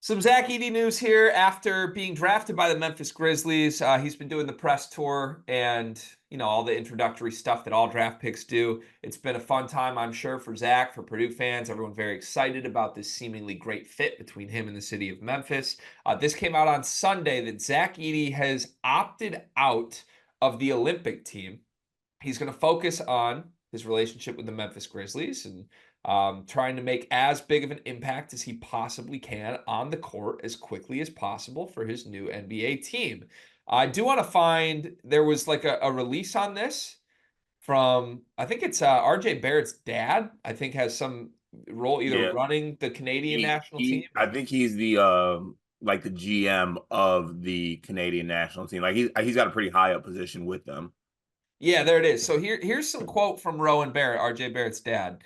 Some Zach Edey news here after being drafted by the Memphis Grizzlies. He's been doing the press tour and, all the introductory stuff that all draft picks do. It's been a fun time, I'm sure, for Zach, for Purdue fans. Everyone very excited about this seemingly great fit between him and the city of Memphis. This came out on Sunday that Zach Edey has opted out of the Olympic team. He's going to focus on his relationship with the Memphis Grizzlies and trying to make as big of an impact as he possibly can on the court as quickly as possible for his new NBA team. I do want to find there was like a release on this from, I think it's RJ Barrett's dad, I think has some role either Yeah, running the Canadian national team I or think he's the like the GM of the Canadian national team. Like he's got a pretty high up position with them. yeah, there it is. So here's some quote from Rowan Barrett, RJ Barrett's dad.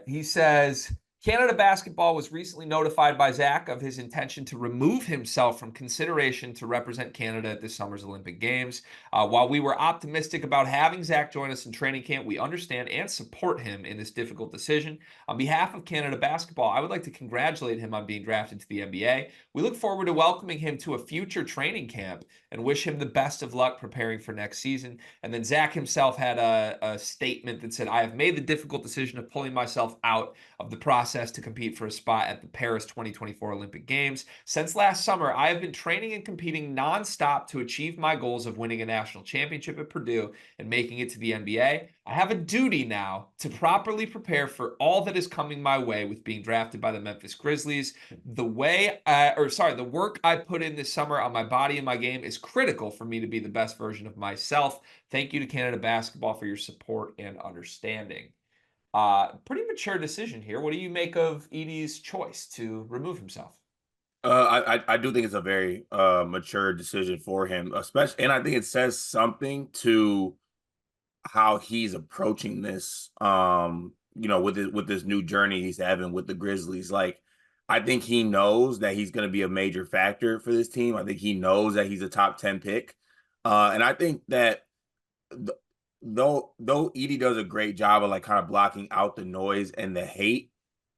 He says, Canada basketball was recently notified by Zach of his intention to remove himself from consideration to represent Canada at this summer's Olympic Games. While we were optimistic about having Zach join us in training camp, we understand and support him in this difficult decision. On behalf of Canada basketball, I would like to congratulate him on being drafted to the NBA. We look forward to welcoming him to a future training camp and wish him the best of luck preparing for next season. And then Zach himself had a statement that said, I have made the difficult decision of pulling myself out of the process to compete for a spot at the Paris 2024 Olympic Games. Since last summer, I have been training and competing nonstop to achieve my goals of winning a national championship at Purdue and making it to the NBA. I have a duty now to properly prepare for all that is coming my way with being drafted by the Memphis Grizzlies. The work I put in this summer on my body and my game is critical for me to be the best version of myself. Thank you to Canada Basketball for your support and understanding. Pretty mature decision here. What do you make of Edey's choice to remove himself? I do think it's a very mature decision for him, especially, and I think it says something to how he's approaching this. With this new journey he's having with the Grizzlies. Like, I think he knows that he's going to be a major factor for this team. I think he knows that he's a top 10 pick, and I think that th- though Edie does a great job of like kind of blocking out the noise and the hate,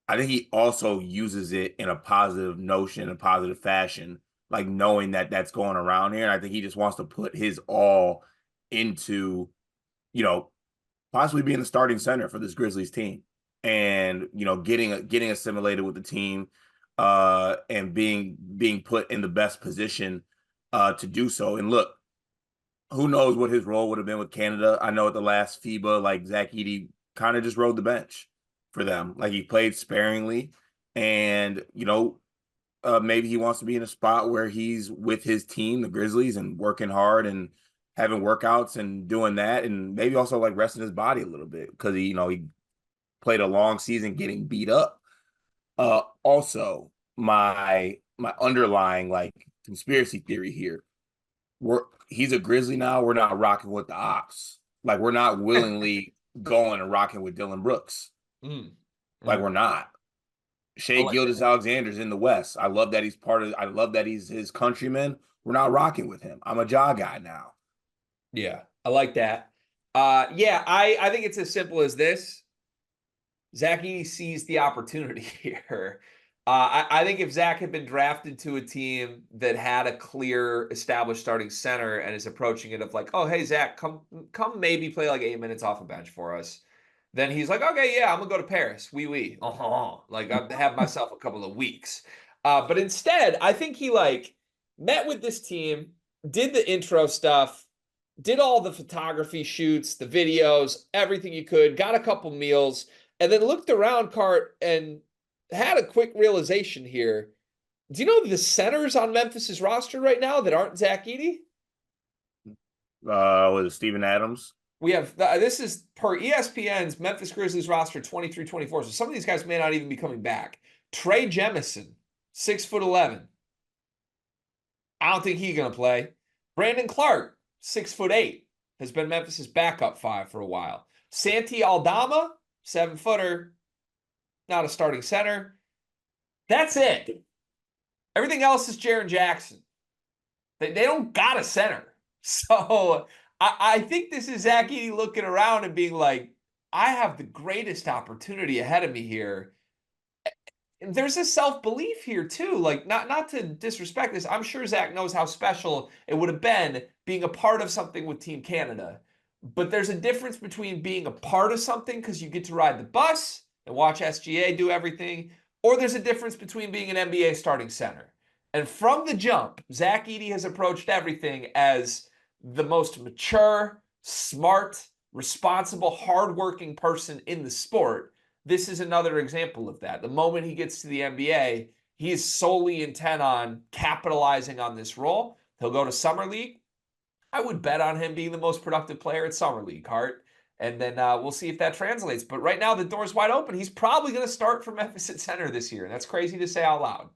I think he also uses it in a positive notion, a positive fashion, like knowing that that's going around here. And I think he just wants to put his all into, you know, possibly being the starting center for this Grizzlies team, and getting assimilated with the team, and being put in the best position to do so. And look, who knows what his role would have been with Canada. I know at the last FIBA, like Zach Edey kind of just rode the bench for them. Like he played sparingly, and maybe he wants to be in a spot where he's with his team, the Grizzlies, and working hard and having workouts and doing that, and maybe also like resting his body a little bit because he played a long season getting beat up. Also, my underlying like conspiracy theory here: he's a Grizzly now. We're not rocking with the ops. Like we're not willingly going and rocking with Dylan Brooks. Mm, Like mm. we're not. I Shea like Gildas that. Alexander's in the West. I love that he's part of. I love that he's his countryman. We're not rocking with him. I'm a jaw guy now. Yeah, I like that. Yeah, I think it's as simple as this. Zach Edey sees the opportunity here. I think if Zach had been drafted to a team that had a clear established starting center and is approaching it of like, oh, hey, Zach, come maybe play like 8 minutes off a bench for us. Then he's like, okay, yeah, I'm gonna go to Paris. Oui. Like I have myself a couple of weeks. But instead, I think he like met with this team, did the intro stuff, did all the photography shoots, the videos, everything you could, got a couple meals, and then looked around Cart and had a quick realization here. Do you know the centers on Memphis's roster right now that aren't Zach Edey? Was it Steven Adams? We have this is per ESPN's Memphis Grizzlies roster 23-24. So some of these guys may not even be coming back. Trey Jemison, 6'11". I don't think he's gonna play. Brandon Clark, 6'8", has been Memphis's backup five for a while. Santi Aldama, 7-footer, not a starting center. That's it. Everything else is Jaren Jackson. They don't got a center. So I think this is Zach Edey looking around and being like, I have the greatest opportunity ahead of me here. there's a self-belief here too. Like, not to disrespect this, I'm sure Zach knows how special it would have been being a part of something with Team Canada. But there's a difference between being a part of something because you get to ride the bus and watch SGA do everything, or there's a difference between being an NBA starting center. And from the jump, Zach Edey has approached everything as the most mature, smart, responsible, hardworking person in the sport. This is another example of that. The moment he gets to the NBA, he is solely intent on capitalizing on this role. He'll go to Summer League. I would bet on him being the most productive player at Summer League, Hart. And then we'll see if that translates. But right now, the door's wide open. He's probably going to start for Memphis at center this year. And that's crazy to say out loud.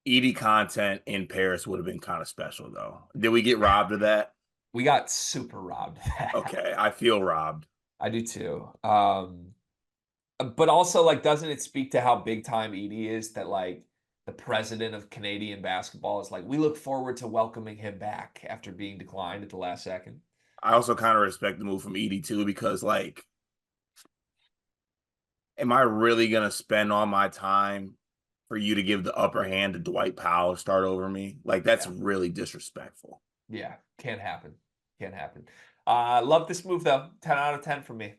Edie content in Paris would have been kind of special, though. Did we get robbed of that? We got super robbed. Okay, I feel robbed. I do too. But also, like, doesn't it speak to how big time Edey is that, like, the president of Canadian basketball is like, we look forward to welcoming him back after being declined at the last second? I also kind of respect the move from Edie too, because like, am I really gonna spend all my time for you to give the upper hand to Dwight Powell to start over me? Like, that's Yeah. really disrespectful. Yeah, can't happen. Can't happen. Love this move though. 10 out of 10 for me.